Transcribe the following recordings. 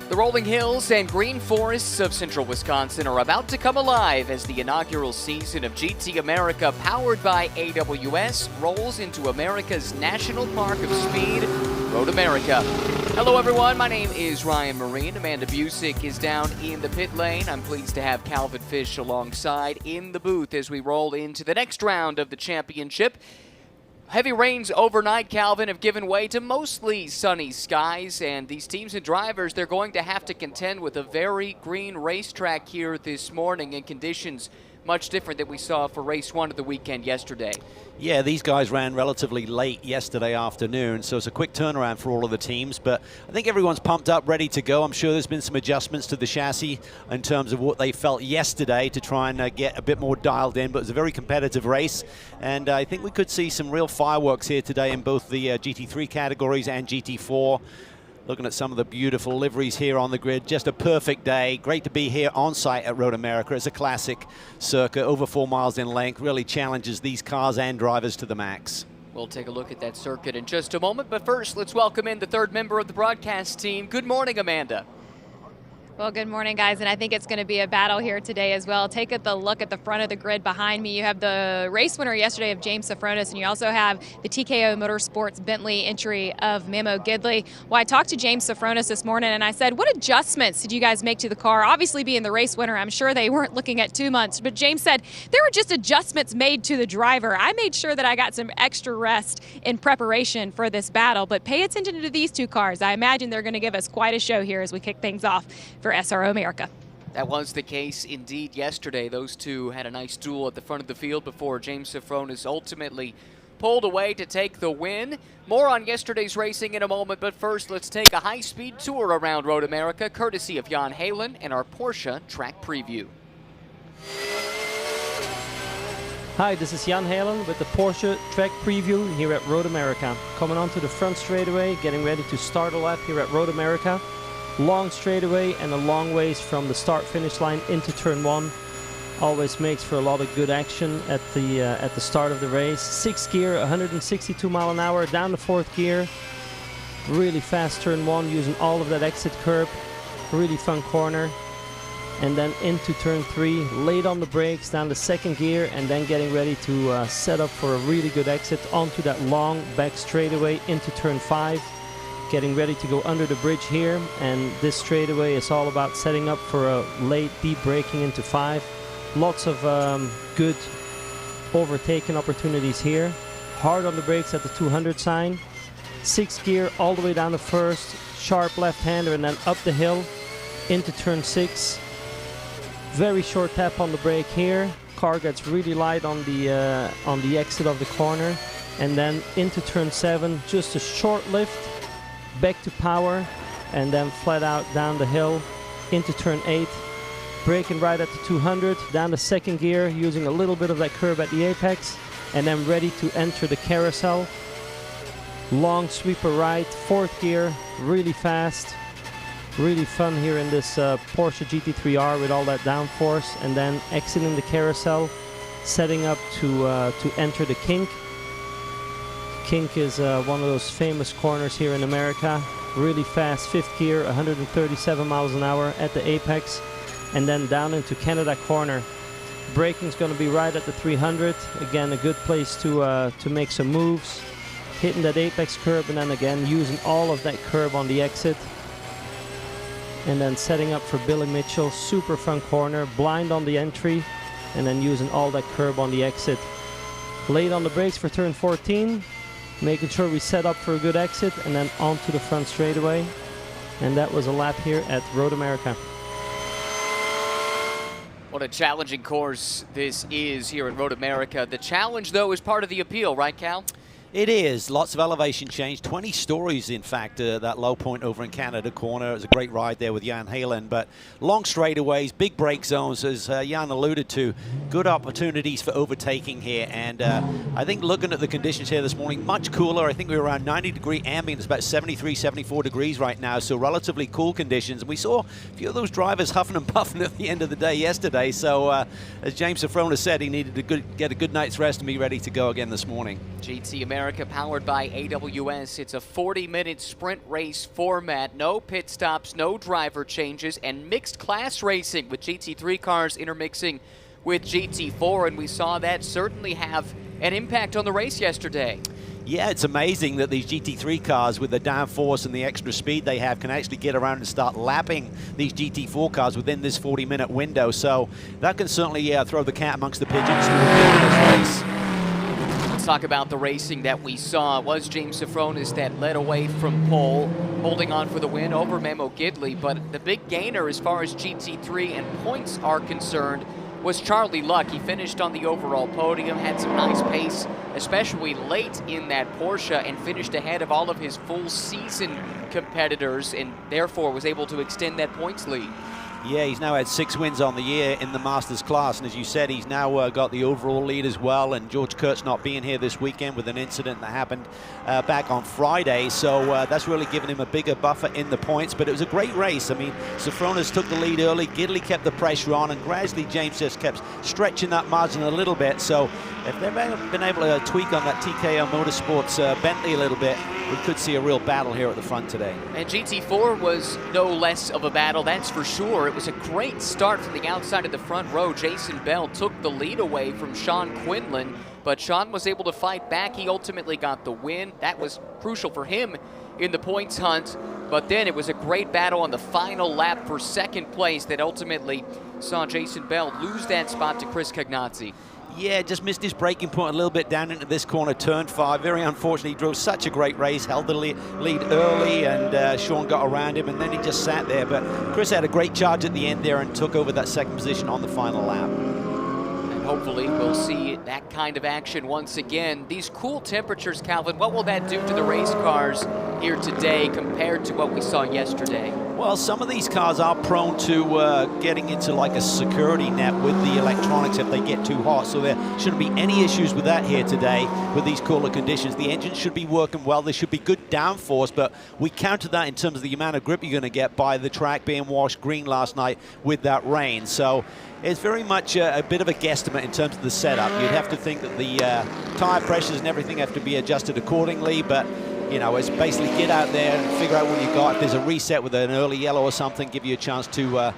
The rolling hills and green forests of central Wisconsin are about to come alive as the inaugural season of GT America, powered by AWS, rolls into America's National Park of Speed, Road America. Hello everyone, my name is Ryan Marine. Amanda Busick is down in the pit lane. I'm pleased to have Calvin Fish alongside in the booth as we roll into the next round of the championship. Heavy rains overnight, Calvin, have given way to mostly sunny skies, and these teams and drivers, they're going to have to contend with a very green racetrack here this morning in conditions much different than we saw for race one of the weekend yesterday. Yeah, these guys ran relatively late yesterday afternoon, so it's a quick turnaround for all of the teams, but I think everyone's pumped up, ready to go. I'm sure there's been some adjustments to the chassis in terms of what they felt yesterday to try and get a bit more dialed in, but it was a very competitive race, and I think we could see some real fireworks here today in both the GT3 categories and GT4. Looking at some of the beautiful liveries here on the grid. Just a perfect day. Great to be here on site at Road America. It's a classic circuit, over 4 miles in length. Really challenges these cars and drivers to the max. We'll take a look at that circuit in just a moment, but first, let's welcome in the third member of the broadcast team. Good morning, Amanda. Well, good morning, guys, and I think it's going to be a battle here today as well. Take a look at the front of the grid behind me. You have the race winner yesterday of James Safronis, and you also have the TKO Motorsports Bentley entry of Memo Gidley. Well, I talked to James Safronis this morning, and I said, what adjustments did you guys make to the car? Obviously, being the race winner, I'm sure they weren't looking at too much, but James said, there were just adjustments made to the driver. I made sure that I got some extra rest in preparation for this battle, but pay attention to these two cars. I imagine they're going to give us quite a show here as we kick things off for SRO America. That was the case indeed yesterday. Those two had a nice duel at the front of the field before James Safronis ultimately pulled away to take the win. More on yesterday's racing in a moment, but first let's take a high-speed tour around Road America, courtesy of Jan Halen and our Porsche track preview. Hi, this is Jan Halen with the Porsche track preview here at Road America. Coming onto the front straightaway, getting ready to start a lap here at Road America. Long straightaway and a long ways from the start-finish line into turn one. Always makes for a lot of good action at the start of the race. 6th gear, 162 mile an hour down the 4th gear. Really fast turn one, using all of that exit curb. Really fun corner. And then into turn 3, late on the brakes, down the 2nd gear, and then getting ready to set up for a really good exit onto that long back straightaway into turn 5. Getting ready to go under the bridge here, and this straightaway is all about setting up for a late deep braking into 5. Lots of good overtaking opportunities here. Hard on the brakes at the 200 sign. 6th gear all the way down the 1st, sharp left-hander, and then up the hill into turn 6. Very short tap on the brake here. Car gets really light on the exit of the corner, and then into turn 7, just a short lift. Back to power, and then flat out down the hill into turn 8, braking right at the 200, down the 2nd gear, using a little bit of that curb at the apex, and then ready to enter the carousel. Long sweeper right, 4th gear, really fast, really fun here in this Porsche GT3R with all that downforce, and then exiting the carousel, setting up to enter the kink. Kink is one of those famous corners here in America. Really fast 5th gear, 137 miles an hour at the apex, and then down into Canada corner. Braking's going to be right at the 300. Again, a good place to make some moves. Hitting that apex curb, and then again using all of that curb on the exit. And then setting up for Billy Mitchell. Super fun corner, blind on the entry, and then using all that curb on the exit. Late on the brakes for turn 14. Making sure we set up for a good exit, and then onto the front straightaway. And that was a lap here at Road America. What a challenging course this is here at Road America. The challenge, though, is part of the appeal, right, Cal? It is. Lots of elevation change. 20 stories, in fact, that low point over in Canada corner. It was a great ride there with Jan Halen. But long straightaways, big brake zones, as Jan alluded to. Good opportunities for overtaking here. And I think looking at the conditions here this morning, much cooler. I think we were around 90-degree ambient. It's about 73, 74 degrees right now. So relatively cool conditions. And we saw a few of those drivers huffing and puffing at the end of the day yesterday. So as James Safronis said, he needed to get a good night's rest and be ready to go again this morning. GT America America powered by AWS. It's a 40-minute sprint race format. No pit stops, no driver changes, and mixed class racing with GT3 cars intermixing with GT4. And we saw that certainly have an impact on the race yesterday. Yeah, it's amazing that these GT3 cars, with the downforce and the extra speed they have, can actually get around and start lapping these GT4 cars within this 40-minute window. So that can certainly throw the cat amongst the pigeons to this race. Let's talk about the racing that we saw. It was James Safronis that led away from pole, holding on for the win over Memo Gidley. But the big gainer as far as GT3 and points are concerned was Charlie Luck. He finished on the overall podium, had some nice pace, especially late in that Porsche, and finished ahead of all of his full season competitors, and therefore was able to extend that points lead. Yeah, he's now had 6 wins on the year in the Masters class, and as you said, he's now got the overall lead as well, and George Kurt's not being here this weekend with an incident that happened back on Friday, so that's really given him a bigger buffer in the points, but it was a great race. I mean, Safronis took the lead early, Gidley kept the pressure on, and gradually James just kept stretching that margin a little bit, so if they've been able to tweak on that TKO Motorsports Bentley a little bit, we could see a real battle here at the front today. And GT4 was no less of a battle, that's for sure. It was a great start from the outside of the front row. Jason Bell took the lead away from Sean Quinlan, but Sean was able to fight back. He ultimately got the win. That was crucial for him in the points hunt, but then it was a great battle on the final lap for second place that ultimately saw Jason Bell lose that spot to Chris Cagnazzi. Yeah, just missed his braking point a little bit down into this corner, turn 5. Very unfortunately, he drove such a great race, held the lead early, and Sean got around him, and then he just sat there. But Chris had a great charge at the end there and took over that second position on the final lap. And hopefully we'll see that kind of action once again. These cool temperatures, Calvin, what will that do to the race cars here today compared to what we saw yesterday? Well, some of these cars are prone to getting into like a security net with the electronics if they get too hot, so there shouldn't be any issues with that here today with these cooler conditions. The engines should be working well. There should be good downforce, but we counter that in terms of the amount of grip you're going to get by the track being washed green last night with that rain. So it's very much a bit of a guesstimate in terms of the setup. You'd have to think that the tire pressures and everything have to be adjusted accordingly, but you know, it's basically get out there and figure out what you got. If there's a reset with an early yellow or something, give you a chance to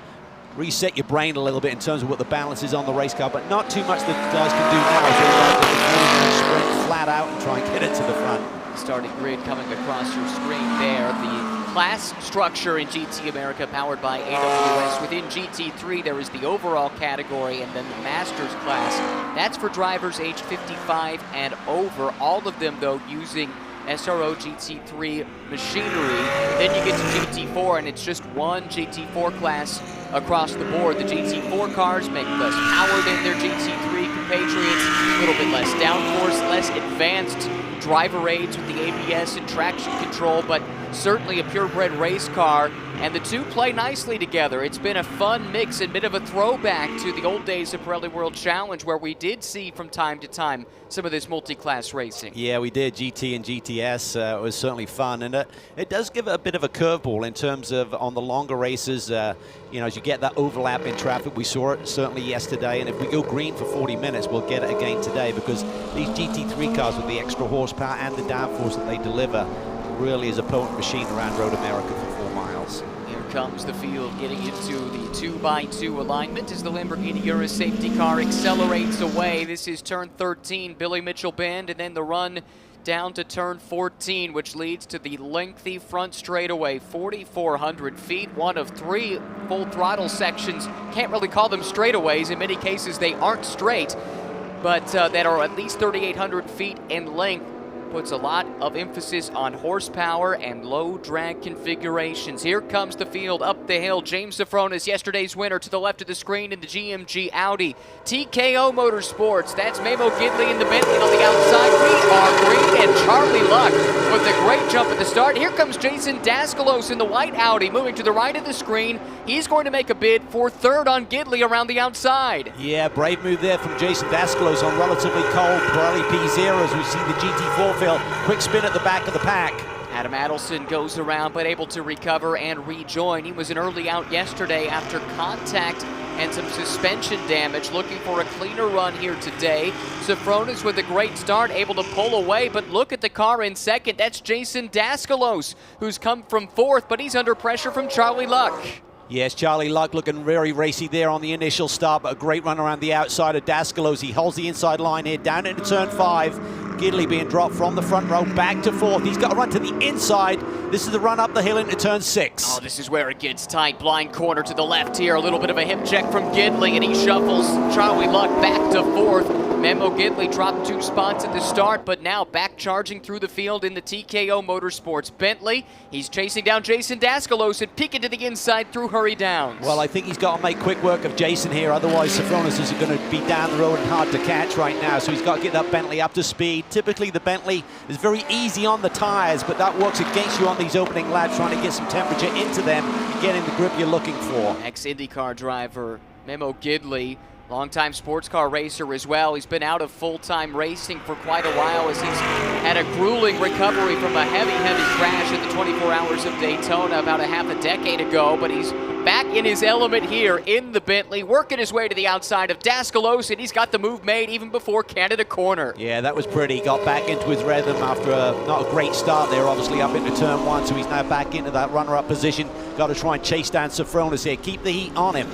reset your brain a little bit in terms of what the balance is on the race car, but not too much that guys can do now. So like sprint flat out and try and get it to the front. Starting grid coming across your screen there. The class structure in GT America powered by AWS. Within GT3, there is the overall category and then the Masters class. That's for drivers age 55 and over. All of them, though, using SRO GT3 machinery. Then you get to GT4, and it's just one GT4 class across the board. The GT4 cars make less power than their GT3 compatriots, a little bit less downforce, less advanced driver aids with the ABS and traction control, but certainly a purebred race car, and the two play nicely together. It's been a fun mix and bit of a throwback to the old days of Pirelli World Challenge, where we did see from time to time some of this multi-class racing. Yeah, we did. GT and GTS it was certainly fun, and it does give it a bit of a curveball in terms of on the longer races, you know, as you get that overlap in traffic. We saw it certainly yesterday, and if we go green for 40 minutes, we'll get it again today, because these GT3 cars with the extra horsepower and the downforce that they deliver really is a potent machine around Road America for 4 miles. Here comes the field getting into the 2x2 alignment as the Lamborghini Urus safety car accelerates away. This is turn 13, Billy Mitchell Bend, and then the run down to turn 14, which leads to the lengthy front straightaway, 4,400 feet, one of 3 full throttle sections. Can't really call them straightaways. In many cases, they aren't straight, but that are at least 3,800 feet in length. Puts a lot of emphasis on horsepower and low drag configurations. Here comes the field up the hill. James Safronis, yesterday's winner, to the left of the screen in the GMG Audi. TKO Motorsports, that's Memo Gidley in the Bentley on the outside. We are green, and Charlie Luck with a great jump at the start. Here comes Jason Daskalos in the white Audi, moving to the right of the screen. He's going to make a bid for third on Gidley around the outside. Yeah, brave move there from Jason Daskalos on relatively cold Pirelli P0 as we see the GT4 field. Quick spin at the back of the pack. Adam Adelson goes around but able to recover and rejoin. He was an early out yesterday after contact and some suspension damage, looking for a cleaner run here today. Safronis with a great start, able to pull away, but look at the car in second. That's Jason Daskalos, who's come from fourth, but he's under pressure from Charlie Luck. Yes, Charlie Luck looking very racy there on the initial start, but a great run around the outside of Daskalos. He holds the inside line here, down into turn 5. Gidley being dropped from the front row back to fourth. He's got to run to the inside. This is the run up the hill into turn 6. Oh, this is where it gets tight. Blind corner to the left here. A little bit of a hip check from Gidley, and he shuffles Charlie Luck back to fourth. Memo Gidley dropped 2 spots at the start, but now back charging through the field in the TKO Motorsports Bentley. He's chasing down Jason Daskalos and peeking to the inside through Hurry Downs. Well, I think he's got to make quick work of Jason here, otherwise Safronis is going to be down the road and hard to catch right now, so he's got to get that Bentley up to speed. Typically the Bentley is very easy on the tires, but that works against you on these opening laps, trying to get some temperature into them and get in the grip you're looking for. Ex-IndyCar driver Memo Gidley, longtime sports car racer as well. He's been out of full-time racing for quite a while as he's had a grueling recovery from a heavy crash at the 24 Hours of Daytona about a half a decade ago, but he's back in his element here in the Bentley, working his way to the outside of Daskalos, and he's got the move made even before Canada corner. Yeah, that was pretty. Got back into his rhythm after not a great start there, obviously up into turn 1, so he's now back into that runner-up position. Got to try and chase down Safronis here, keep the heat on him.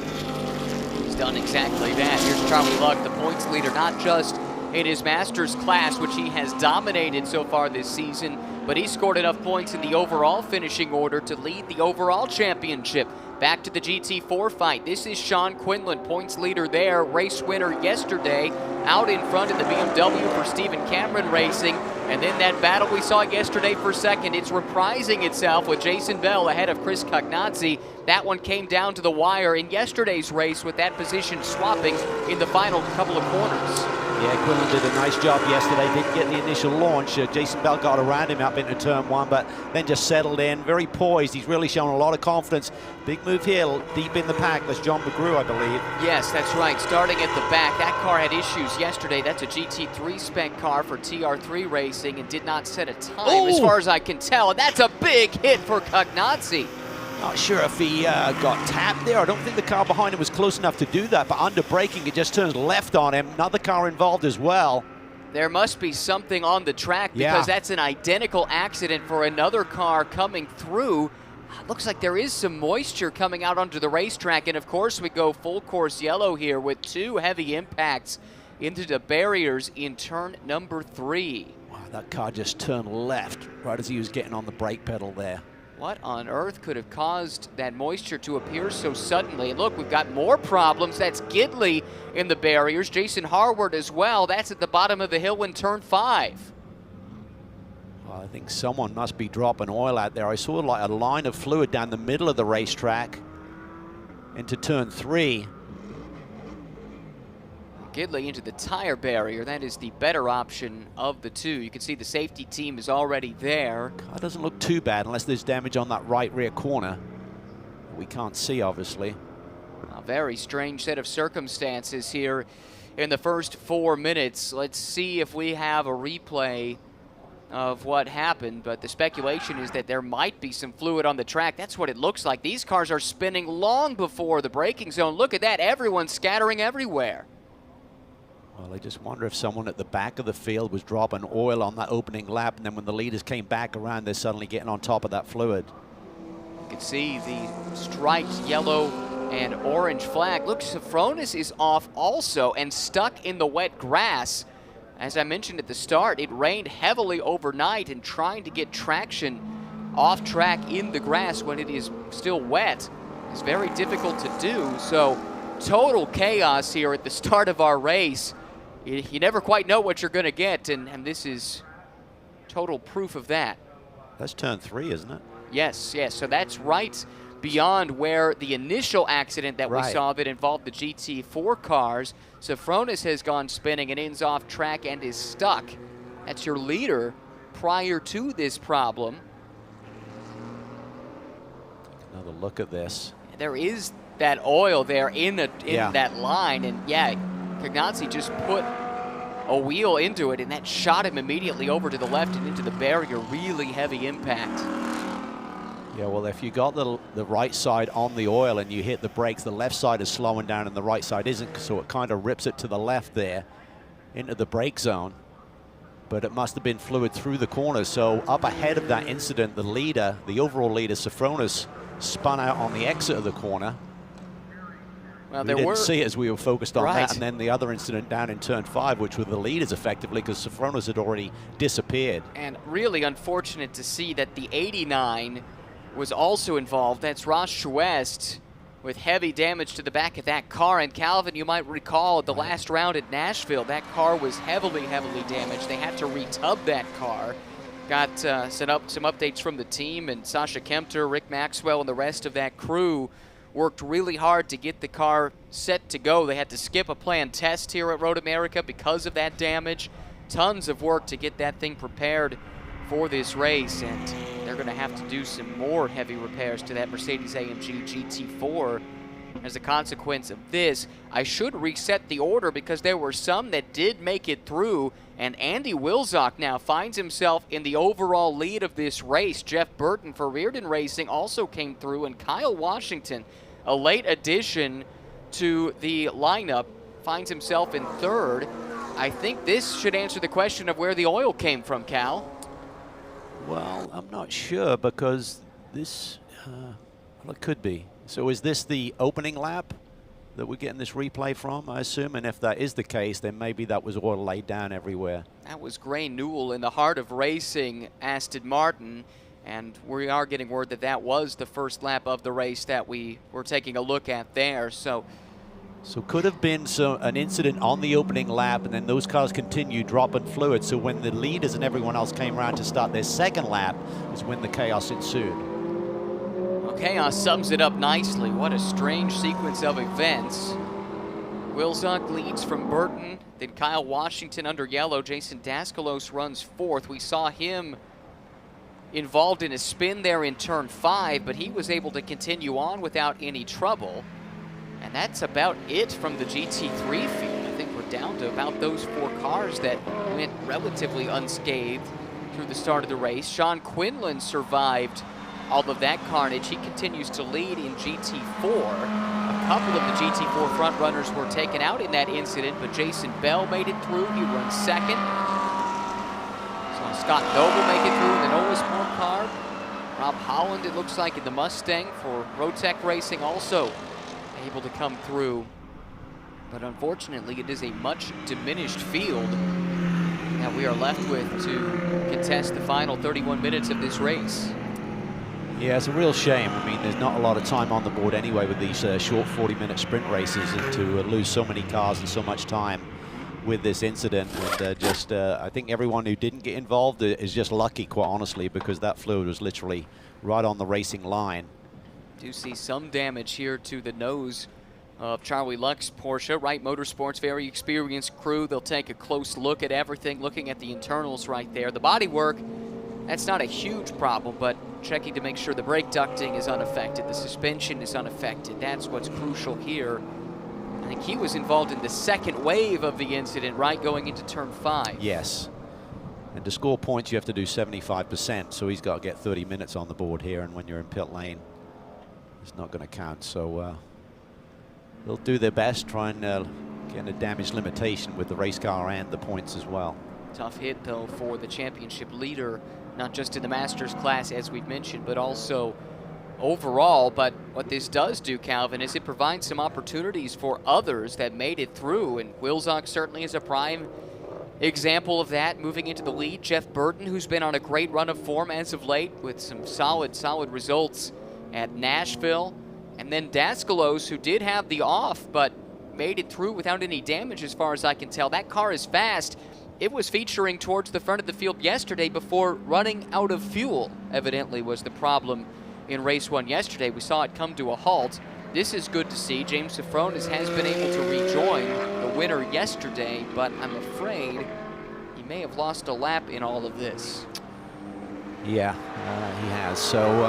He's done exactly that. Here's Charlie Luck, the points leader, not just in his Masters class, which he has dominated so far this season, but he scored enough points in the overall finishing order to lead the overall championship. Back to the GT4 fight. This is Sean Quinlan, points leader there, race winner yesterday, out in front in the BMW for Stephen Cameron Racing. And then that battle we saw yesterday for second, it's reprising itself with Jason Bell ahead of Chris Cognazzi. That one came down to the wire in yesterday's race with that position swapping in the final couple of corners. Yeah, Quinlan did a nice job yesterday. Didn't get the initial launch. Jason Bell got around him up into turn 1, but then just settled in. Very poised. He's really shown a lot of confidence. Big move here, deep in the pack. That's John McGrew, I believe. Yes, that's right. Starting at the back. That car had issues yesterday. That's a GT3 spec car for TR3 Racing and did not set a time as far as I can tell. And that's a big hit for Cognazzi. Not sure if he got tapped there. I don't think the car behind him was close enough to do that, but under braking, it just turns left on him. Another car involved as well. There must be something on the track because that's an identical accident for another car coming through. Looks like there is some moisture coming out onto the racetrack, and of course we go full course yellow here with 2 heavy impacts into the barriers in turn number 3. Wow, that car just turned left right as he was getting on the brake pedal there. What on earth could have caused that moisture to appear so suddenly? And look, we've got more problems. That's Gidley in the barriers. Jason Harward as well. That's at the bottom of the hill in turn 5. Well, I think someone must be dropping oil out there. I saw like a line of fluid down the middle of the racetrack into turn 3. Gidley into the tire barrier. That is the better option of the 2. You can see the safety team is already there. Car doesn't look too bad unless there's damage on that right rear corner. We can't see, obviously. A very strange set of circumstances here in the first 4 minutes. Let's see if we have a replay of what happened, but the speculation is that there might be some fluid on the track. That's what it looks like. These cars are spinning long before the braking zone. Look at that. Everyone's scattering everywhere. Well, I just wonder if someone at the back of the field was dropping oil on that opening lap, and then when the leaders came back around, they're suddenly getting on top of that fluid. You can see the striped yellow and orange flag. Look, Safronis is off also and stuck in the wet grass. As I mentioned at the start, it rained heavily overnight, and trying to get traction off track in the grass when it is still wet is very difficult to do. So total chaos here at the start of our race. You never quite know what you're going to get, and this is total proof of that. That's turn 3, isn't it? Yes, yes. So that's right beyond where the initial accident that we saw that involved the GT4 cars. Safronis has gone spinning and ends off track and is stuck. That's your leader prior to this problem. Another look at this. There is that oil there in that line, and yeah, Cognazzi just put a wheel into it, and that shot him immediately over to the left and into the barrier. Really heavy impact. Yeah, well, if you got the right side on the oil and you hit the brakes, the left side is slowing down and the right side isn't, so it kind of rips it to the left there into the brake zone. But it must have been fluid through the corner. So up ahead of that incident, the leader, the overall leader, Sofronis, spun out on the exit of the corner. Well, we didn't see it as we were focused on Right. that. And then the other incident down in turn 5, which were the leaders effectively, because Sofronis had already disappeared. And really unfortunate to see that the 89 was also involved. That's Ross West with heavy damage to the back of that car. And Calvin, you might recall at the last round at Nashville, that car was heavily damaged. They had to retub that car. Got set up some updates from the team, and Sasha Kempter, Rick Maxwell, and the rest of that crew worked really hard to get the car set to go. They had to skip a planned test here at Road America because of that damage. Tons of work to get that thing prepared for this race, and they're going to have to do some more heavy repairs to that Mercedes-AMG GT4 as a consequence of this. I should reset the order because there were some that did make it through, and Andy Wilczak now finds himself in the overall lead of this race. Jeff Burton for Reardon Racing also came through, and Kyle Washington, a late addition to the lineup, finds himself in third. I think this should answer the question of where the oil came from, Cal. Well, I'm not sure because this, well, it could be. So is this the opening lap that we're getting this replay from, I assume? And if that is the case, then maybe that was oil laid down everywhere. That was Gray Newell in the heart of racing, Aston Martin. And we are getting word that that was the first lap of the race that we were taking a look at there. So could have been an incident on the opening lap, and then those cars continued dropping fluid. So when the leaders and everyone else came around to start their second lap is when the chaos ensued. well, chaos sums it up nicely. What a strange sequence of events. Wilczak leads from Burton, then Kyle Washington under yellow. Jason Daskelos runs fourth. We saw him involved in a spin there in turn 5, but he was able to continue on without any trouble. And that's about it from the GT3 field. I think we're down to about those 4 cars that went relatively unscathed through the start of the race. Sean Quinlan survived all of that carnage. He continues to lead in GT4. A couple of the GT4 front runners were taken out in that incident, but Jason Bell made it through. He runs second. Saw Scott Noble make it through in the Noah Sport car. Rob Holland, it looks like, in the Mustang for Rotec Racing, also able to come through. But unfortunately, it is a much diminished field that we are left with to contest the final 31 minutes of this race. Yeah, it's a real shame. I mean, there's not a lot of time on the board anyway with these short 40-minute sprint races, and to lose so many cars and so much time with this incident. And I think everyone who didn't get involved is just lucky, quite honestly, because that fluid was literally right on the racing line. Do see some damage here to the nose of Charlie Luck's Porsche. Wright Motorsports, very experienced crew. They'll take a close look at everything, looking at the internals right there. The bodywork, that's not a huge problem, but checking to make sure the brake ducting is unaffected, the suspension is unaffected. That's what's crucial here. I think he was involved in the second wave of the incident, right, going into turn 5. Yes. And to score points, you have to do 75%, so he's got to get 30 minutes on the board here, and when you're in pit lane, it's not going to count. So they'll do their best, try and get a damage limitation with the race car and the points as well. Tough hit, though, for the championship leader, not just in the Masters class, as we've mentioned, but also overall. But what this does do, Calvin, is it provides some opportunities for others that made it through, and Wilczak certainly is a prime example of that. Moving into the lead, Jeff Burton, who's been on a great run of form as of late with some solid results at Nashville. And then Daskelos, who did have the off, but made it through without any damage as far as I can tell. That car is fast. It was featuring towards the front of the field yesterday before running out of fuel, evidently, was the problem in race 1 yesterday. We saw it come to a halt. This is good to see. James Sofronis has been able to rejoin the winner yesterday, but I'm afraid he may have lost a lap in all of this. Yeah, he has. So,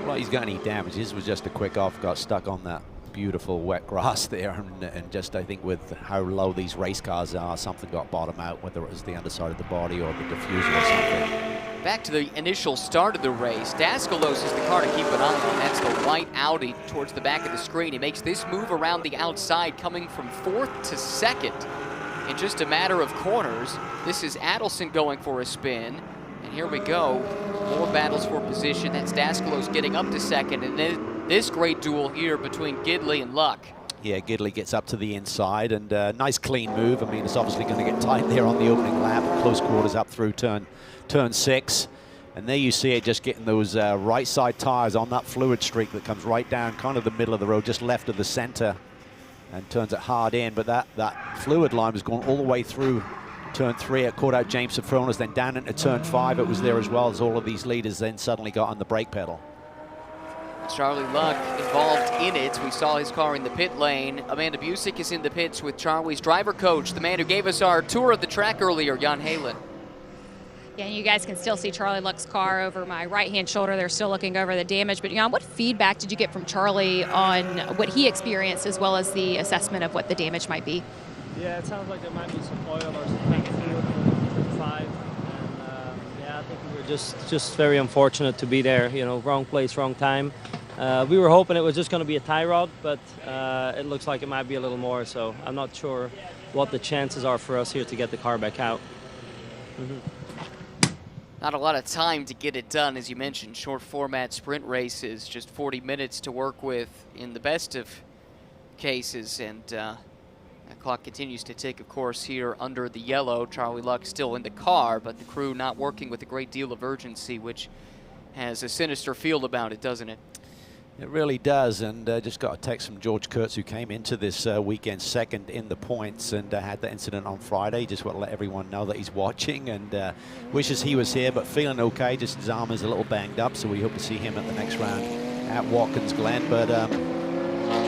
well, he's got any damage. This was just a quick off, got stuck on that beautiful wet grass there, and just I think with how low these race cars are, something got bottom out, whether it was the underside of the body or the diffuser or something. Back to the initial start of the race, Daskalos is the car to keep an eye on. That's the white Audi towards the back of the screen. He makes this move around the outside, coming from 4th to 2nd in just a matter of corners. This is Adelson going for a spin, and here we go. More battles for position. That's Daskalos getting up to 2nd, and then this great duel here between Gidley and Luck. Yeah, Gidley gets up to the inside, and nice clean move. I mean, it's obviously going to get tight there on the opening lap. Close quarters up through turn 6. And there you see it just getting those right side tires on that fluid streak that comes right down kind of the middle of the road, just left of the center, and turns it hard in. But that fluid line was going all the way through turn 3. It caught out James Sofronis, then down into turn 5. It was there as well, as all of these leaders then suddenly got on the brake pedal. Charlie Luck involved in it. We saw his car in the pit lane. Amanda Busick is in the pits with Charlie's driver coach, the man who gave us our tour of the track earlier, Jan Halen. Yeah, you guys can still see Charlie Luck's car over my right-hand shoulder. They're still looking over the damage. But Jan, what feedback did you get from Charlie on what he experienced, as well as the assessment of what the damage might be? Yeah, it sounds like there might be some oil or some tank fluid from the side. And yeah, I think we were just very unfortunate to be there. You know, wrong place, wrong time. We were hoping it was just going to be a tie rod, but it looks like it might be a little more. So I'm not sure what the chances are for us here to get the car back out. Not a lot of time to get it done, as you mentioned. Short format sprint races, just 40 minutes to work with in the best of cases. And that clock continues to tick, of course, here under the yellow. Charlie Luck still in the car, but the crew not working with a great deal of urgency, which has a sinister feel about it, doesn't it? It really does, and just got a text from George Kurtz, who came into this weekend 2nd in the points and had the incident on Friday. Just want to let everyone know that he's watching and wishes he was here, but feeling okay. Just his arm is a little banged up, so we hope to see him at the next round at Watkins Glen. But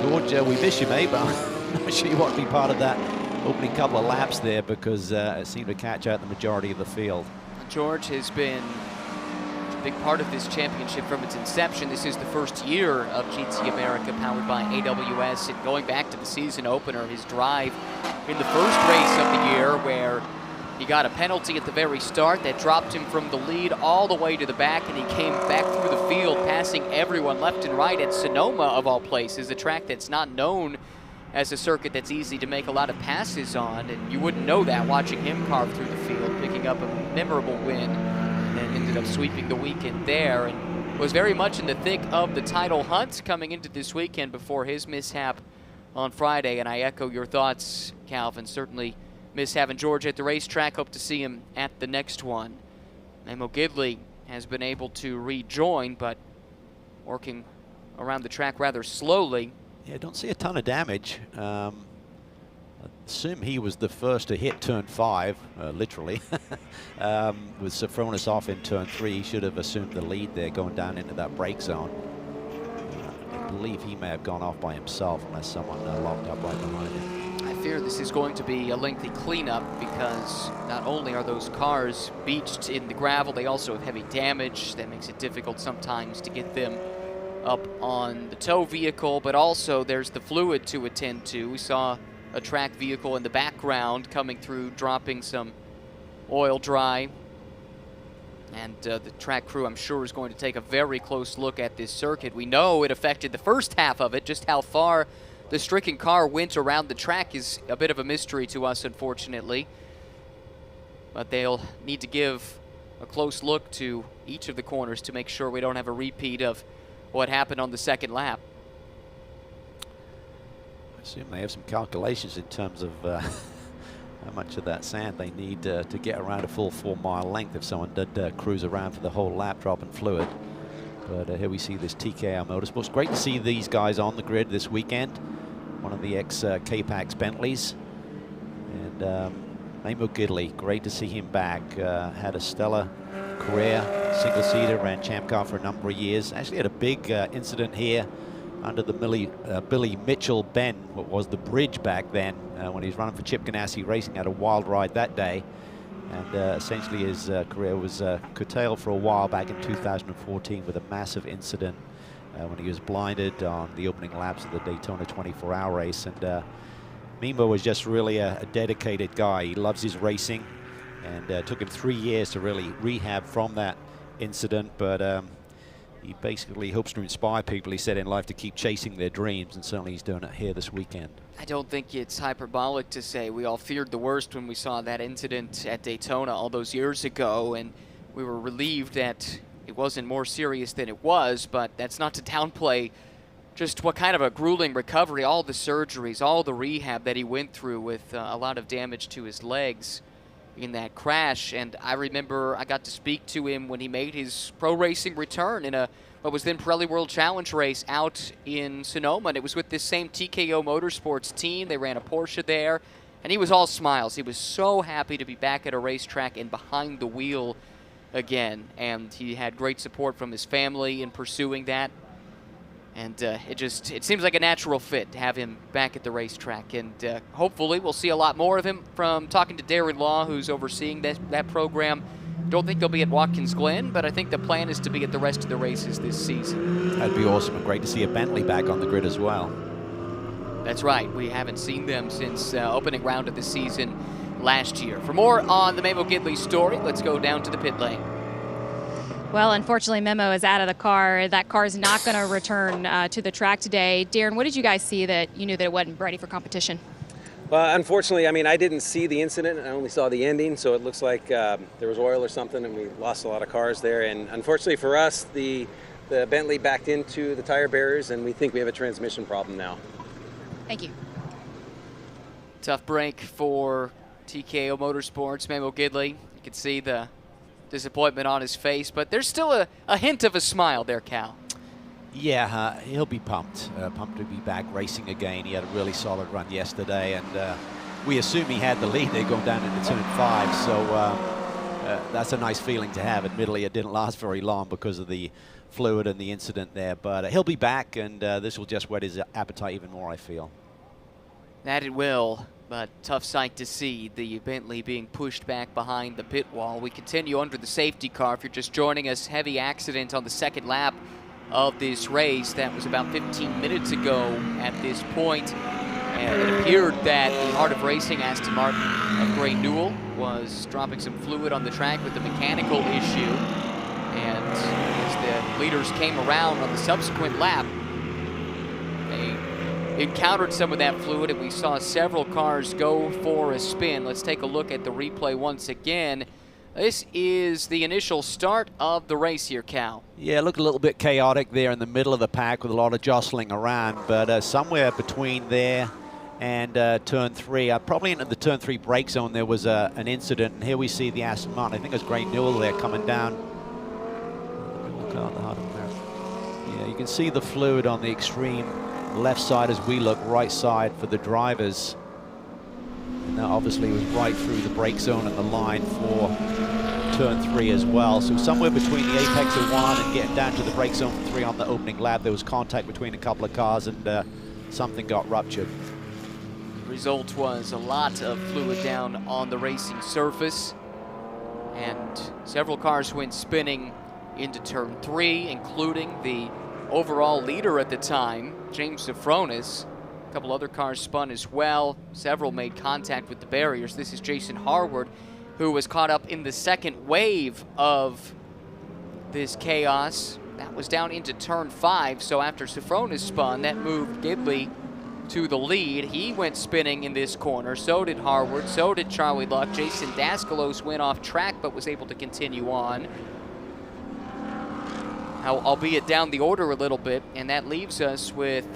George, we miss you, mate, but I'm not sure you want to be part of that opening couple of laps there, because it seemed to catch out the majority of the field. George has been big part of this championship from its inception. This is the first year of GT America powered by AWS, and going back to the season opener, his drive in the first race of the year where he got a penalty at the very start that dropped him from the lead all the way to the back, and he came back through the field passing everyone left and right at Sonoma, of all places, a track that's not known as a circuit that's easy to make a lot of passes on, and you wouldn't know that watching him carve through the field, picking up a memorable win. And ended up sweeping the weekend there, and was very much in the thick of the title hunt coming into this weekend before his mishap on Friday. And I echo your thoughts, Calvin. Certainly miss having George at the racetrack. Hope to see him at the next one. Memo Gidley has been able to rejoin, but working around the track rather slowly. Yeah, don't see a ton of damage. I assume he was the first to hit turn 5, literally. With Sofronis off in turn 3, he should have assumed the lead there going down into that brake zone. I believe he may have gone off by himself unless someone locked up right behind him. I fear this is going to be a lengthy cleanup, because not only are those cars beached in the gravel, they also have heavy damage. That makes it difficult sometimes to get them up on the tow vehicle, but also there's the fluid to attend to. We saw a track vehicle in the background coming through, dropping some oil dry. And the track crew, I'm sure, is going to take a very close look at this circuit. We know it affected the first half of it. Just how far the stricken car went around the track is a bit of a mystery to us, unfortunately. But they'll need to give a close look to each of the corners to make sure we don't have a repeat of what happened on the second lap. I assume they have some calculations in terms of how much of that sand they need to get around a full 4-mile length if someone did cruise around for the whole lap dropping fluid. But here we see this TKR Motorsports. Great to see these guys on the grid this weekend. One of the ex-K-Pax Bentleys. And Memo Gidley, great to see him back. Had a stellar career, single-seater, ran Champ Car for a number of years. Actually had a big incident here under the Billy Mitchell bend, what was the bridge back then, when he was running for Chip Ganassi Racing. Had a wild ride that day, and essentially his career was curtailed for a while back in 2014 with a massive incident when he was blinded on the opening laps of the Daytona 24-hour race. And Memo was just really a dedicated guy. He loves his racing, and it took him 3 years to really rehab from that incident, but he basically hopes to inspire people, he said, in life to keep chasing their dreams, and certainly he's doing it here this weekend. I don't think it's hyperbolic to say we all feared the worst when we saw that incident at Daytona all those years ago, and we were relieved that it wasn't more serious than it was, but that's not to downplay just what kind of a grueling recovery, all the surgeries, all the rehab that he went through with a lot of damage to his legs in that crash. And I remember I got to speak to him when he made his pro racing return in what was then Pirelli World Challenge race out in Sonoma, and it was with this same TKO Motorsports team. They ran a Porsche there, and he was all smiles. He was so happy to be back at a racetrack and behind the wheel again, and he had great support from his family in pursuing that. And it seems like a natural fit to have him back at the racetrack. And hopefully we'll see a lot more of him. From talking to Darren Law, who's overseeing that program, don't think they'll be at Watkins Glen, but I think the plan is to be at the rest of the races this season. That'd be awesome, and great to see a Bentley back on the grid as well. That's right. We haven't seen them since opening round of the season last year. For more on the Memo Gidley story, let's go down to the pit lane. Well, unfortunately, Memo is out of the car. That car is not going to return to the track today. Darren, what did you guys see that you knew that it wasn't ready for competition? Well, unfortunately, I mean, I didn't see the incident. I only saw the ending, so it looks like there was oil or something, and we lost a lot of cars there. And unfortunately for us, the Bentley backed into the tire barriers, and we think we have a transmission problem now. Thank you. Tough break for TKO Motorsports, Memo Gidley. You can see the disappointment on his face, but there's still a hint of a smile there, Cal. Yeah, he'll be pumped to be back racing again. He had a really solid run yesterday, and we assume he had the lead there going down into turn 5, so that's a nice feeling to have. Admittedly, it didn't last very long because of the fluid and the incident there, but he'll be back, and this will just whet his appetite even more, I feel. That it will, but tough sight to see, the Bentley being pushed back behind the pit wall. We continue under the safety car. If you're just joining us, heavy accident on the second lap of this race. That was about 15 minutes ago at this point, and it appeared that the Heart of Racing Aston Martin of Gray Newell was dropping some fluid on the track with a mechanical issue, and as the leaders came around on the subsequent lap, they encountered some of that fluid, and we saw several cars go for a spin. Let's take a look at the replay once again. This is the initial start of the race here, Cal. Yeah, it looked a little bit chaotic there in the middle of the pack with a lot of jostling around, but somewhere between there and turn 3, probably into the turn 3 brake zone, there was an incident, and here we see the Aston Martin. I think it's Gray Newell there coming down. Yeah, you can see the fluid on the extreme left side as we look, right side for the drivers. And that obviously was right through the brake zone and the line for turn 3 as well. So somewhere between the apex of 1 and getting down to the brake zone for 3 on the opening lap, there was contact between a couple of cars, and something got ruptured. The result was a lot of fluid down on the racing surface, and several cars went spinning into turn 3, including the overall leader at the time, James Safronis. A couple other cars spun as well. Several made contact with the barriers. This is Jason Harward, who was caught up in the second wave of this chaos. That was down into turn 5, so after Safronis spun, that moved Gidley to the lead. He went spinning in this corner. So did Harward. So did Charlie Luck. Jason Daskalos went off track but was able to continue on, albeit down the order a little bit, and that leaves us with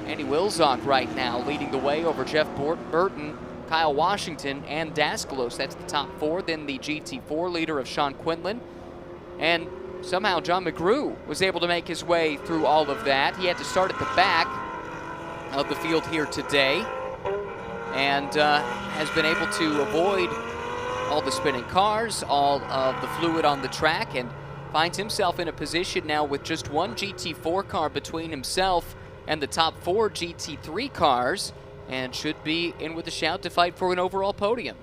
Andy Wilzock right now leading the way over Jeff Burton, Kyle Washington, and Daskalos. That's the top 4. Then the GT4 leader of Sean Quinlan. And somehow John McGrew was able to make his way through all of that. He had to start at the back of the field here today, and has been able to avoid all the spinning cars, all of the fluid on the track, and finds himself in a position now with just one GT4 car between himself and the top 4 GT3 cars, and should be in with a shout to fight for an overall podium.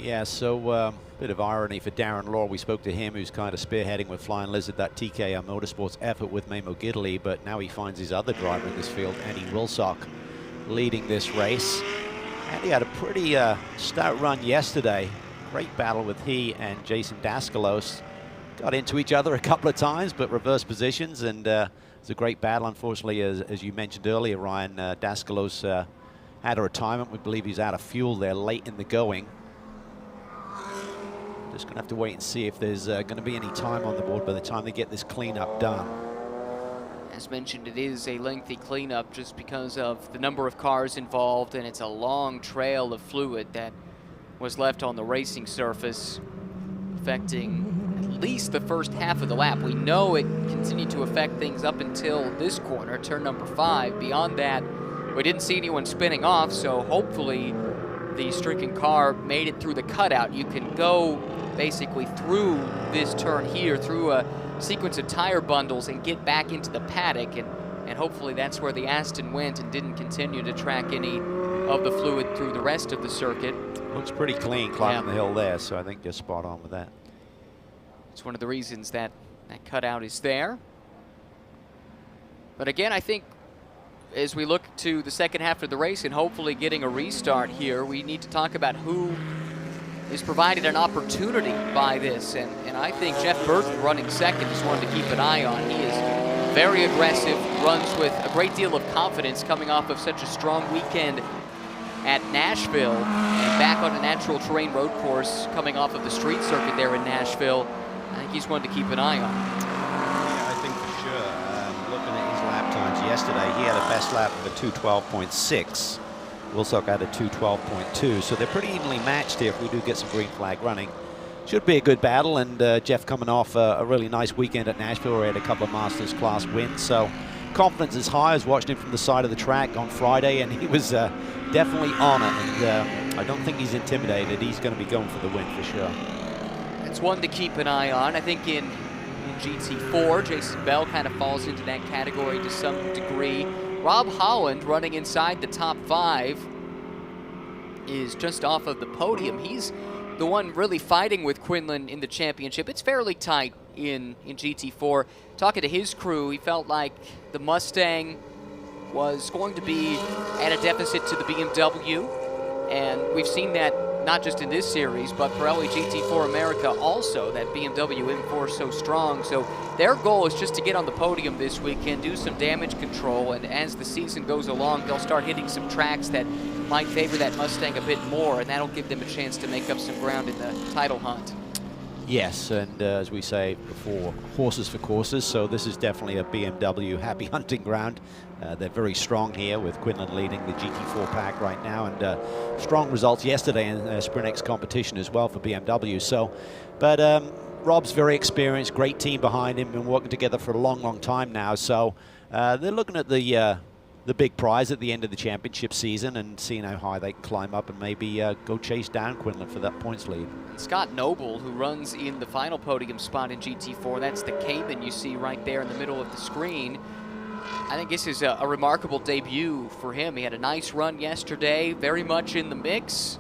Yeah, so bit of irony for Darren Law. We spoke to him, who's kind of spearheading with Flying Lizard that TKO Motorsports effort with Memo Gidley, but now he finds his other driver in this field, Andy Wilsock, leading this race. And he had a pretty stout run yesterday. Great battle with he and Jason Daskalos. Got into each other a couple of times, but reverse positions, and it's a great battle. Unfortunately, as you mentioned earlier, Ryan, Daskalos had a retirement. We believe he's out of fuel there late in the going. Just going to have to wait and see if there's going to be any time on the board by the time they get this cleanup done. As mentioned, it is a lengthy cleanup just because of the number of cars involved, and it's a long trail of fluid that was left on the racing surface, affecting at least the first half of the lap. We know it continued to affect things up until this corner, turn number 5. Beyond that, we didn't see anyone spinning off, so hopefully the stricken car made it through the cutout. You can go basically through this turn here, through a sequence of tire bundles, and get back into the paddock, and hopefully that's where the Aston went and didn't continue to track any of the fluid through the rest of the circuit. Looks pretty clean climbing the hill there, so I think you're spot on with that. It's one of the reasons that that cutout is there. But again, I think as we look to the second half of the race and hopefully getting a restart here, we need to talk about who is provided an opportunity by this. And I think Jeff Burton running second is one to keep an eye on. He is very aggressive, runs with a great deal of confidence coming off of such a strong weekend at Nashville and back on a natural terrain road course coming off of the street circuit there in Nashville. I think he's one to keep an eye on. Yeah, I think for sure. Looking at his lap times yesterday, he had a best lap of a 2:12.6. Wilsock had a 2:12.2, so they're pretty evenly matched here if we do get some green flag running. Should be a good battle, and Jeff coming off a really nice weekend at Nashville where he had a couple of Masters class wins, so confidence is high. I was watching him from the side of the track on Friday, and he was definitely on it, and I don't think he's intimidated. He's going to be going for the win for sure. It's one to keep an eye on. I think in GT4, Jason Bell kind of falls into that category to some degree. Rob Holland, running inside the top 5, is just off of the podium. He's the one really fighting with Quinlan in the championship. It's fairly tight in GT4. Talking to his crew, he felt like the Mustang was going to be at a deficit to the BMW, and we've seen that not just in this series, but Pirelli GT4 America also, that BMW M4 so strong. So their goal is just to get on the podium this weekend, do some damage control, and as the season goes along, they'll start hitting some tracks that might favor that Mustang a bit more, and that'll give them a chance to make up some ground in the title hunt. Yes, and as we say before, horses for courses, so this is definitely a BMW happy hunting ground. They're very strong here with Quinlan leading the GT4 pack right now, and strong results yesterday in Sprint X competition as well for BMW. So, but Rob's very experienced, great team behind him, been working together for a long, long time now. So they're looking at the big prize at the end of the championship season and seeing how high they can climb up and maybe go chase down Quinlan for that points lead. Scott Noble, who runs in the final podium spot in GT4, that's the Cayman you see right there in the middle of the screen. I think this is a remarkable debut for him. He had a nice run yesterday, very much in the mix,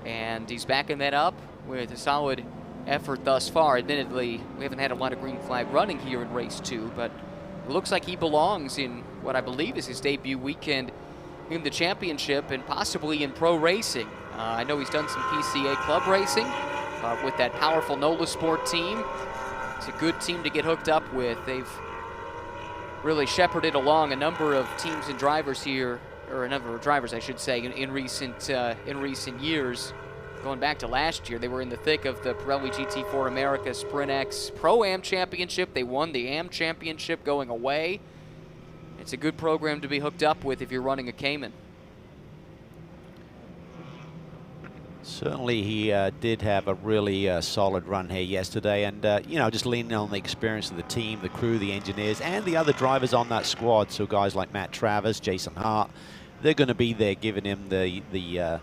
and he's backing that up with a solid effort thus far. Admittedly, we haven't had a lot of green flag running here in race 2, but it looks like he belongs in what I believe is his debut weekend in the championship and possibly in pro racing. I know he's done some PCA club racing with that powerful NOLA Sport team. It's a good team to get hooked up with. They've really shepherded along a number of teams and drivers here, or a number of drivers, I should say, in recent years. Going back to last year, they were in the thick of the Pirelli GT4 America Sprint X Pro-Am Championship. They won the Am Championship going away. It's a good program to be hooked up with if you're running a Cayman. Certainly he did have a really solid run here yesterday, and you know, just leaning on the experience of the team, the crew, the engineers, and the other drivers on that squad. So guys like Matt Travers, Jason Hart, they're going to be there giving him the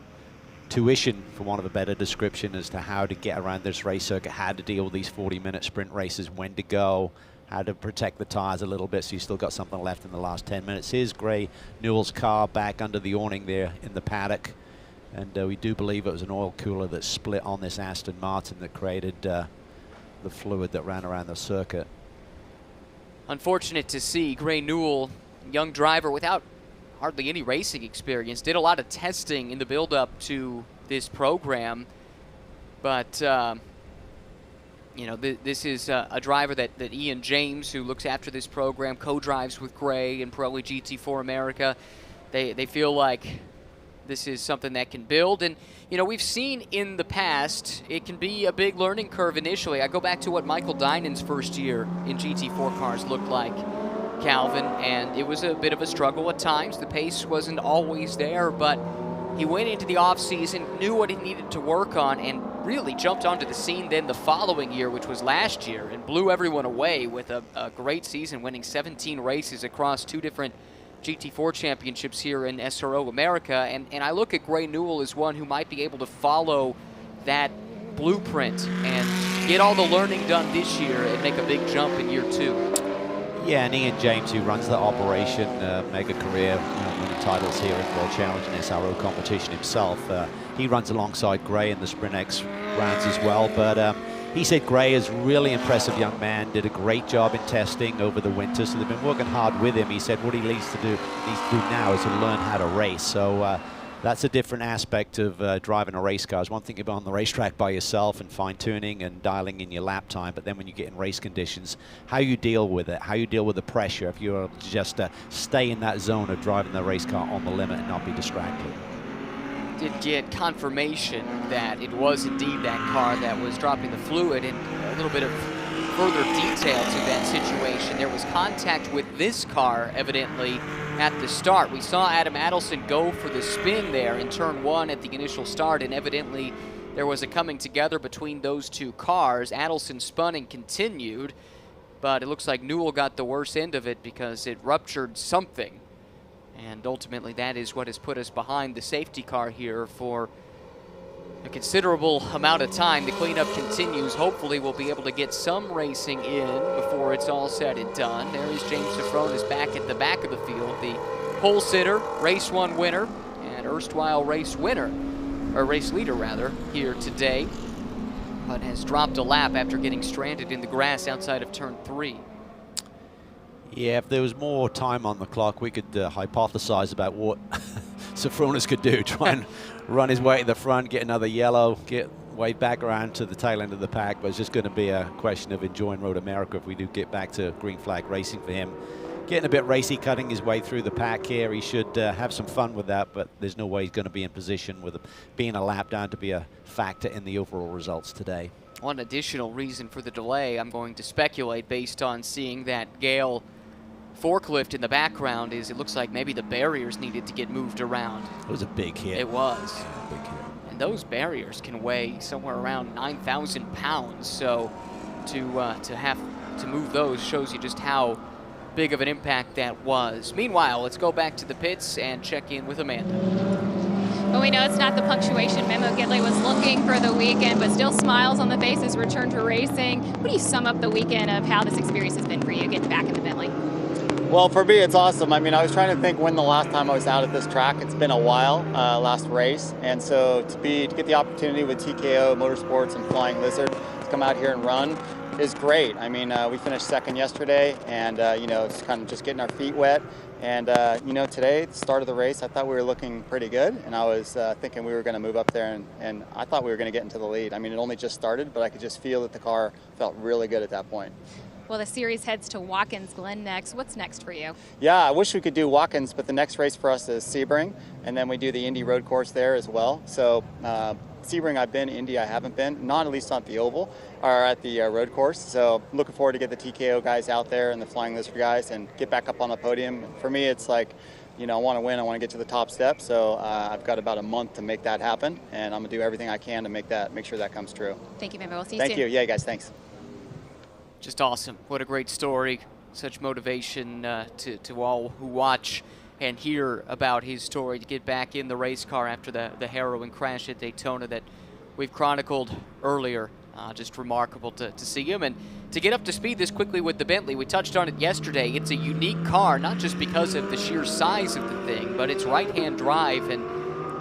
tuition, for want of a better description, as to how to get around this race circuit, how to deal with these 40-minute sprint races, when to go, how to protect the tires a little bit so you still got something left in the last 10 minutes. Here's Gray Newell's car back under the awning there in the paddock. And we do believe it was an oil cooler that split on this Aston Martin that created the fluid that ran around the circuit. Unfortunate to see. Gray Newell, young driver without hardly any racing experience, did a lot of testing in the build-up to this program. But, you know, this is a driver that Ian James, who looks after this program, co-drives with Gray in Pirelli GT4 America. They feel like this is something that can build. And, you know, we've seen in the past, it can be a big learning curve initially. I go back to what Michael Dinan's first year in GT4 cars looked like, Calvin, and it was a bit of a struggle at times. The pace wasn't always there, but he went into the offseason, knew what he needed to work on, and really jumped onto the scene then the following year, which was last year, and blew everyone away with a great season, winning 17 races across 2 different GT4 championships here in SRO America. And I look at Gray Newell as one who might be able to follow that blueprint and get all the learning done this year and make a big jump in year 2. Yeah, and Ian James, who runs the operation, mega career, winning titles here in World Challenge and SRO competition himself. He runs alongside Gray in the Sprint X rounds as well. But he said Gray is a really impressive young man, did a great job in testing over the winter, so they've been working hard with him. He said what he needs to do now is to learn how to race. So that's a different aspect of driving a race car. It's one thing to be on the racetrack by yourself and fine-tuning and dialing in your lap time, but then when you get in race conditions, how you deal with it, how you deal with the pressure, if you're just stay in that zone of driving the race car on the limit and not be distracted. Did get confirmation that it was indeed that car that was dropping the fluid, and a little bit of further detail to that situation. There was contact with this car, evidently, at the start. We saw Adam Adelson go for the spin there in turn 1 at the initial start, and evidently there was a coming together between those 2 cars. Adelson spun and continued, but it looks like Newell got the worst end of it because it ruptured something. And ultimately that is what has put us behind the safety car here for a considerable amount of time. The cleanup continues. Hopefully we'll be able to get some racing in before it's all said and done. There is James Safronis back at the back of the field, the pole sitter, race 1 winner, and erstwhile race winner, or race leader rather, here today, but has dropped a lap after getting stranded in the grass outside of turn 3. Yeah, if there was more time on the clock, we could hypothesize about what Safronis could do. Try and run his way to the front, get another yellow, get way back around to the tail end of the pack. But it's just going to be a question of enjoying Road America if we do get back to green flag racing for him. Getting a bit racy, cutting his way through the pack here. He should have some fun with that, but there's no way he's going to be in position with being a lap down to be a factor in the overall results today. One additional reason for the delay, I'm going to speculate based on seeing that Gale forklift in the background, is it looks like maybe the barriers needed to get moved around. It was a big hit. It was. Yeah, big hit. And those barriers can weigh somewhere around 9,000 pounds. So to have to move those shows you just how big of an impact that was. Meanwhile, let's go back to the pits and check in with Amanda. Well, we know it's not the punctuation Memo Gidley was looking for the weekend, but still smiles on the face as return to racing. What do you sum up the weekend of how this experience has been for you getting back in the Bentley? Well, for me, it's awesome. I mean, I was trying to think when the last time I was out at this track. It's been a while, last race. And so to get the opportunity with TKO Motorsports and Flying Lizard to come out here and run is great. I mean, we finished second yesterday, and, you know, it's kind of just getting our feet wet. And, you know, today, the start of the race, I thought we were looking pretty good. And I was thinking we were going to move up there, and I thought we were going to get into the lead. I mean, it only just started, but I could just feel that the car felt really good at that point. Well, the series heads to Watkins Glen next. What's next for you? Yeah, I wish we could do Watkins, but the next race for us is Sebring, and then we do the Indy road course there as well. So Sebring I've been, Indy I haven't been, not at least on the oval, or at the road course. So looking forward to get the TKO guys out there and the Flying Lizard guys and get back up on the podium. For me, it's like, you know, I want to win, I want to get to the top step. So I've got about a month to make that happen, and I'm going to do everything I can to make sure that comes true. Thank you, Memo. We'll see you soon. Thank you. Yeah, guys, thanks. Just awesome. What a great story. Such motivation to all who watch and hear about his story to get back in the race car after the harrowing crash at Daytona that we've chronicled earlier. Just remarkable to see him and to get up to speed this quickly with the Bentley. We touched on it yesterday. It's a unique car, not just because of the sheer size of the thing, but its right-hand drive. And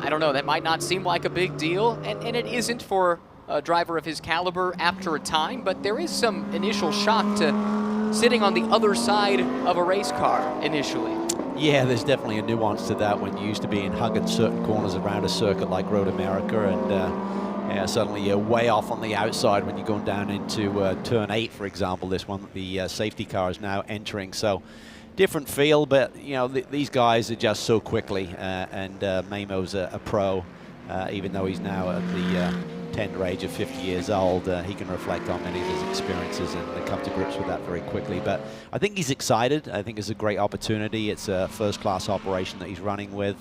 I don't know, that might not seem like a big deal, and it isn't for a driver of his caliber after a time, but there is some initial shock to sitting on the other side of a race car initially. Yeah, there's definitely a nuance to that when you're used to being hugging certain corners around a circuit like Road America, and yeah, suddenly you're way off on the outside when you're going down into turn 8, for example, this one that the safety car is now entering. So different feel, but you know, these guys adjust so quickly, and Memo's a pro, even though he's now at the tender age of 50 years old. He can reflect on many of his experiences and come to grips with that very quickly. But I think he's excited. I think it's a great opportunity. It's a first-class operation that he's running with,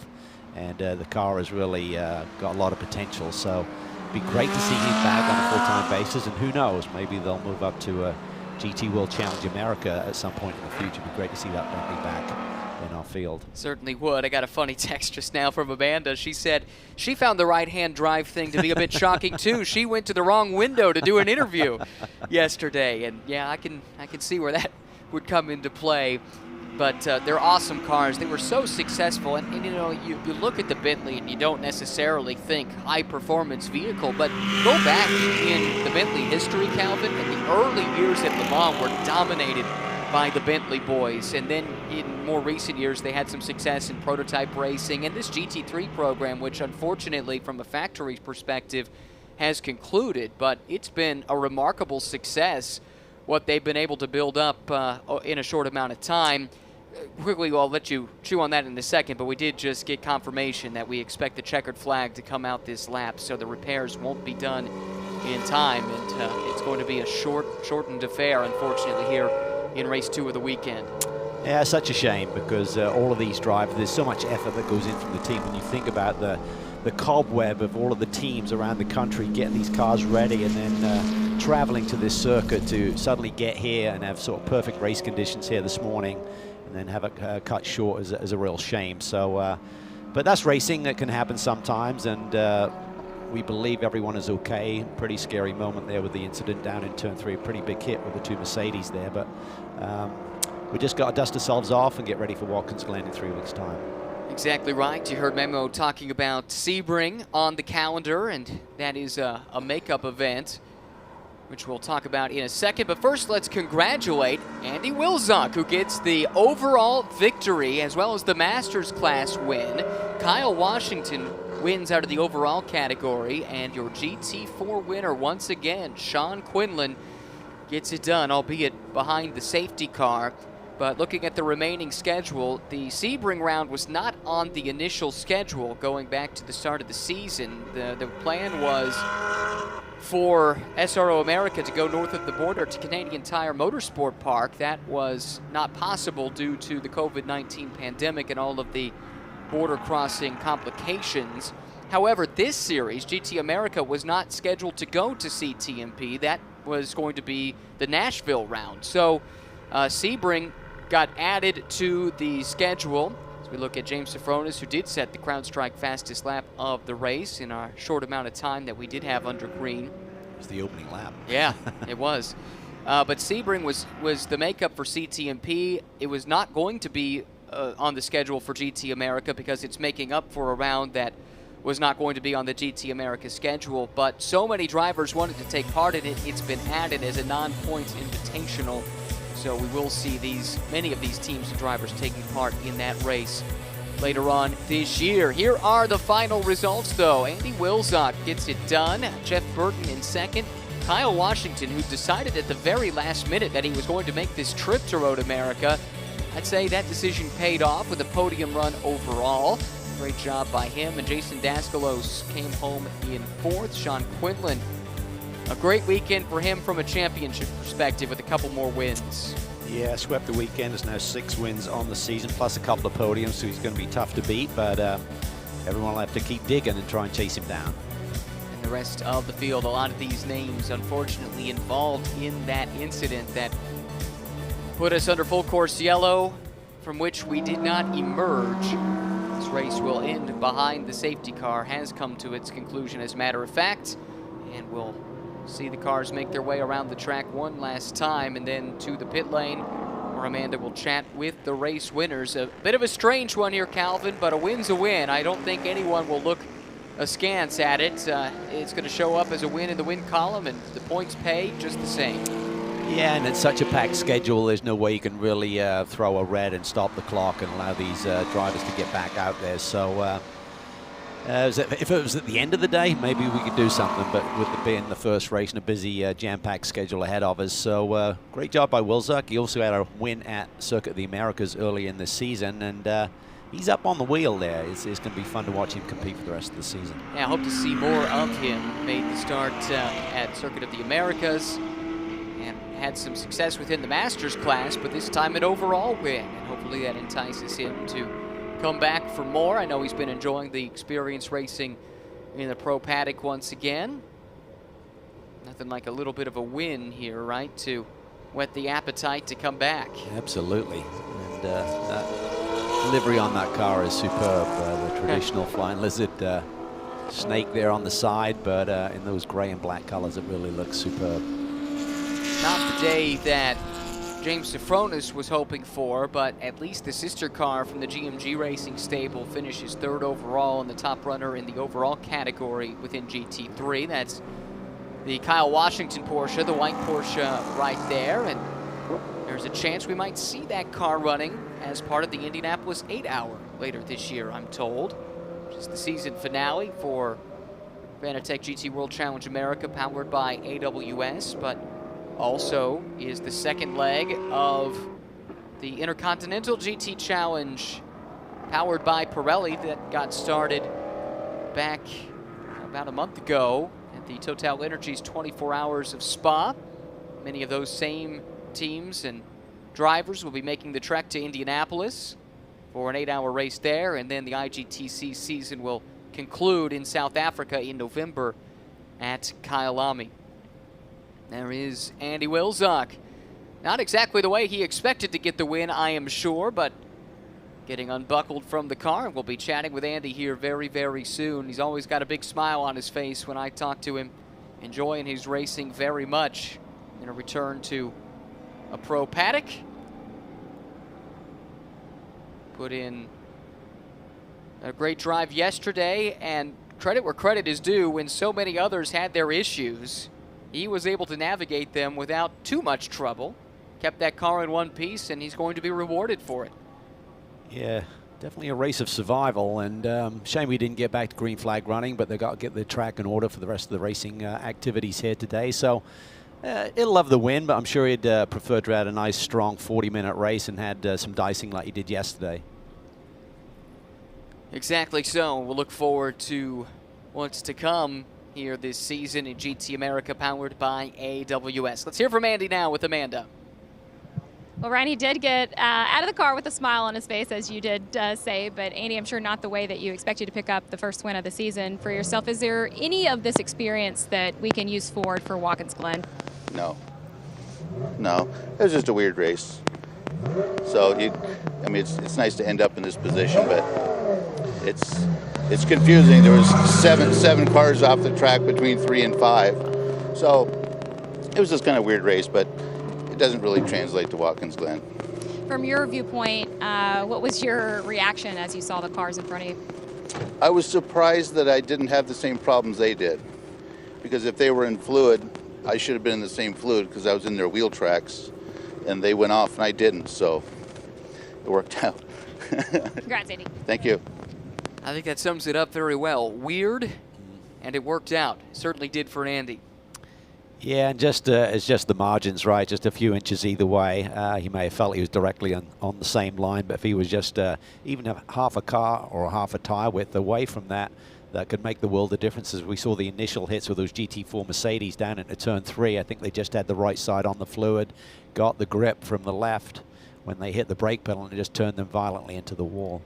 and the car has really got a lot of potential. So it'd be great to see him back on a full-time basis, and who knows, maybe they'll move up to GT World Challenge America at some point in the future. It'd be great to see that Bentley back in our field. Certainly would. I got a funny text just now from Amanda. She said she found the right-hand drive thing to be a bit shocking too. She went to the wrong window to do an interview yesterday, and yeah, I can see where that would come into play. But they're awesome cars. They were so successful, and you know, you look at the Bentley and you don't necessarily think high-performance vehicle, but go back in the Bentley history, Calvin, and the early years at Le Mans were dominated by the Bentley boys, and then in more recent years they had some success in prototype racing, and this GT3 program, which unfortunately from a factory perspective has concluded, but it's been a remarkable success what they've been able to build up in a short amount of time. Quickly, I'll let you chew on that in a second, but we did just get confirmation that we expect the checkered flag to come out this lap, so the repairs won't be done in time, and it's going to be a shortened affair, unfortunately, here in race 2 of the weekend. Yeah, such a shame, because all of these drivers, there's so much effort that goes in from the team. When you think about the cobweb of all of the teams around the country getting these cars ready and then traveling to this circuit to suddenly get here and have sort of perfect race conditions here this morning and then have it cut short is a real shame. So, but that's racing. That can happen sometimes, and we believe everyone is okay. Pretty scary moment there with the incident down in turn 3. A pretty big hit with the 2 Mercedes there, but we just got to dust ourselves off and get ready for Watkins Glen in 3 weeks' time. Exactly right. You heard Memo talking about Sebring on the calendar, and that is a makeup event, which we'll talk about in a second. But first, let's congratulate Andy Wilczek, who gets the overall victory as well as the Masters class win. Kyle Washington wins out of the overall category, and your GT4 winner once again, Sean Quinlan, gets it done, albeit behind the safety car. But looking at the remaining schedule, the Sebring round was not on the initial schedule going back to the start of the season. The plan was for SRO America to go north of the border to Canadian Tire Motorsport Park. That was not possible due to the COVID-19 pandemic and all of the border crossing complications. However, this series, GT America, was not scheduled to go to CTMP. That was going to be the Nashville round. So Sebring got added to the schedule. As we look at James Safronis, who did set the CrowdStrike fastest lap of the race in our short amount of time that we did have under green. It was the opening lap. Yeah, it was. But Sebring was the makeup for CTMP. It was not going to be on the schedule for GT America because it's making up for a round that was not going to be on the GT America schedule. But so many drivers wanted to take part in it, it's been added as a non-points invitational. So we will see many of these teams and drivers taking part in that race later on this year. Here are the final results, though. Andy Wilczek gets it done. Jeff Burton in second. Kyle Washington, who decided at the very last minute that he was going to make this trip to Road America. I'd say that decision paid off with a podium run overall. Great job by him. And Jason Daskalos came home in fourth. Sean Quinlan, a great weekend for him from a championship perspective with a couple more wins. Yeah, swept the weekend. There's now 6 wins on the season, plus a couple of podiums, so he's going to be tough to beat, but everyone will have to keep digging and try and chase him down. And the rest of the field, a lot of these names unfortunately involved in that incident that put us under full course yellow, from which we did not emerge. This race will end behind the safety car, has come to its conclusion as a matter of fact, and we'll see the cars make their way around the track one last time and then to the pit lane where Amanda will chat with the race winners. A bit of a strange one here, Calvin, but a win's a win. I don't think anyone will look askance at it. It's going to show up as a win in the win column, and the points pay just the same. Yeah, and it's such a packed schedule, there's no way you can really throw a red and stop the clock and allow these drivers to get back out there. So if it was at the end of the day, maybe we could do something, but with it being the first race and a busy jam-packed schedule ahead of us. So great job by Wilczek. He also had a win at Circuit of the Americas early in the season, and he's up on the wheel there. It's going to be fun to watch him compete for the rest of the season. Yeah, I hope to see more of him. Made the start at Circuit of the Americas and had some success within the Masters class, but this time an overall win. And hopefully that entices him to come back for more. I know he's been enjoying the experience racing in the pro paddock once again. Nothing like a little bit of a win here, right, to whet the appetite to come back. Absolutely. And that livery on that car is superb. The traditional Flying Lizard snake there on the side, but in those gray and black colors, it really looks superb. Not the day that James Safronis was hoping for, but at least the sister car from the GMG Racing stable finishes third overall and the top runner in the overall category within GT3. That's the Kyle Washington Porsche, the white Porsche right there, and there's a chance we might see that car running as part of the Indianapolis 8-hour later this year, I'm told, which is the season finale for Fanatec GT World Challenge America, powered by AWS, but also is the second leg of the Intercontinental GT Challenge powered by Pirelli that got started back about a month ago at the Total Energies 24 Hours of Spa. Many of those same teams and drivers will be making the trek to Indianapolis for an 8-hour race there, and then the IGTC season will conclude in South Africa in November at Kyalami. There is Andy Wilczek. Not exactly the way he expected to get the win, I am sure, but getting unbuckled from the car. We'll be chatting with Andy here very, very soon. He's always got a big smile on his face when I talk to him, enjoying his racing very much. In a return to a pro paddock. Put in a great drive yesterday, and credit where credit is due. When so many others had their issues, he was able to navigate them without too much trouble. Kept that car in one piece, and he's going to be rewarded for it. Yeah, definitely a race of survival, and shame we didn't get back to green flag running, but they've got to get the track in order for the rest of the racing activities here today. So he'll love the win, but I'm sure he'd prefer to have a nice, strong 40-minute race and had some dicing like he did yesterday. Exactly so. We'll look forward to what's to come here this season in GT America, powered by AWS. Let's hear from Andy now with Amanda. Well, Ryan, he did get out of the car with a smile on his face, as you did say, but Andy, I'm sure not the way that you expected to pick up the first win of the season for yourself. Is there any of this experience that we can use forward for Watkins Glen? No. It was just a weird race. So, I mean, it's nice to end up in this position, but it's confusing. There was seven cars off the track between 3 and 5. So, it was just kind of a weird race, but it doesn't really translate to Watkins Glen. From your viewpoint, what was your reaction as you saw the cars in front of you? I was surprised that I didn't have the same problems they did. Because if they were in fluid, I should have been in the same fluid because I was in their wheel tracks. And they went off and I didn't, so it worked out. Congrats, Andy. Thank you. I think that sums it up very well. Weird, and it worked out. Certainly did for Andy. Yeah, and it's just the margins, right? Just a few inches either way. He may have felt he was directly on the same line, but if he was just even half a car or half a tire width away from that, that could make the world of difference. As we saw the initial hits with those GT4 Mercedes down into turn 3, I think they just had the right side on the fluid, got the grip from the left when they hit the brake pedal, and it just turned them violently into the wall.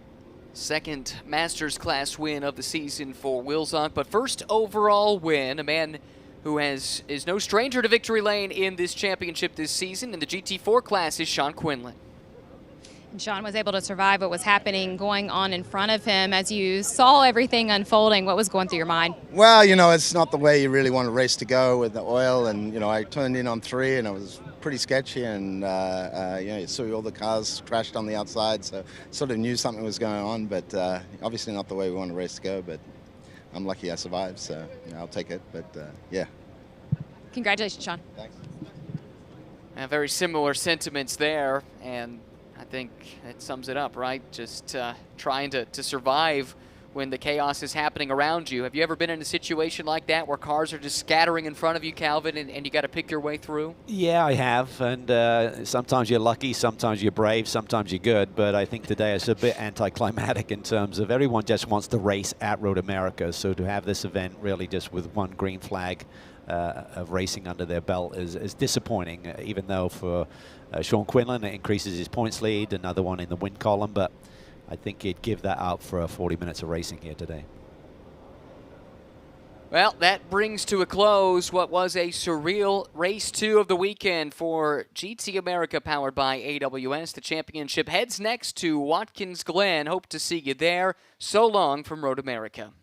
Second Masters class win of the season for Wilczek, but first overall win. A man who is no stranger to victory lane in this championship this season in the GT4 class is Sean Quinlan. And Sean was able to survive what was happening going on in front of him. As you saw everything unfolding, what was going through your mind? Well, it's not the way you really want a race to go with the oil. And, I turned in on 3 and it was pretty sketchy. And, you saw all the cars crashed on the outside. So sort of knew something was going on, but obviously not the way we want a race to go. But I'm lucky I survived, so I'll take it. But yeah. Congratulations, Sean. Thanks. Very similar sentiments there, and I think it sums it up, right? Just trying to survive when the chaos is happening around you. Have you ever been in a situation like that where cars are just scattering in front of you, Calvin, and you got to pick your way through? Yeah, I have, and sometimes you're lucky, sometimes you're brave, sometimes you're good, but I think today it's a bit anticlimactic in terms of everyone just wants to race at Road America, so to have this event really just with one green flag of racing under their belt is disappointing, even though for Sean Quinlan it increases his points lead, another one in the win column, but I think he'd give that up for 40 minutes of racing here today. Well, that brings to a close what was a surreal race 2 of the weekend for GT America powered by AWS. The championship heads next to Watkins Glen. Hope to see you there. So long from Road America.